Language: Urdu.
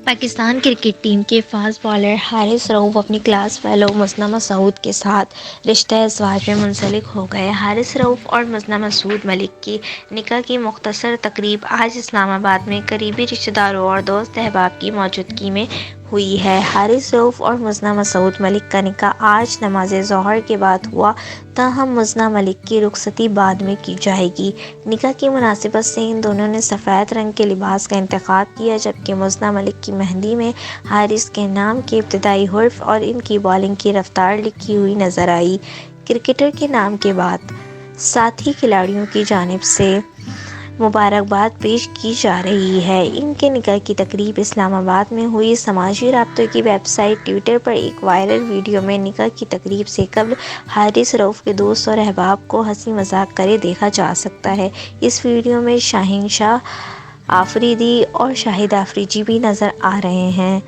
پاکستان کرکٹ ٹیم کے فاسٹ بالر حارث رؤف اپنی کلاس فیلو مثنہ مسعود کے ساتھ رشتہ ازدواج میں منسلک ہو گئے۔ حارث رؤف اور مثنہ مسعود ملک کے نکاح کی مختصر تقریب آج اسلام آباد میں قریبی رشتہ داروں اور دوست احباب کی موجودگی میں ہوئی ہے۔ حارث رؤف اور مثنہ مسعود ملک کا نکاح آج نماز ظہر کے بعد ہوا، تاہم مثنہ ملک کی رخصتی بعد میں کی جائے گی۔ نکاح کی مناسبت سے ان دونوں نے سفید رنگ کے لباس کا انتخاب کیا، جبکہ مثنہ ملک کی مہندی میں حارث کے نام کے ابتدائی حرف اور ان کی بالنگ کی رفتار لکھی ہوئی نظر آئی۔ کرکٹر کے نام کے بعد ساتھی کھلاڑیوں کی جانب سے مبارکباد پیش کی جا رہی ہے۔ ان کے نکاح کی تقریب اسلام آباد میں ہوئی۔ سماجی رابطوں کی ویب سائٹ ٹویٹر پر ایک وائرل ویڈیو میں نکاح کی تقریب سے قبل حارث رؤف کے دوست اور احباب کو ہنسی مذاق کرتے دیکھا جا سکتا ہے۔ اس ویڈیو میں شاہین شاہ آفریدی اور شاہد آفریدی بھی نظر آ رہے ہیں۔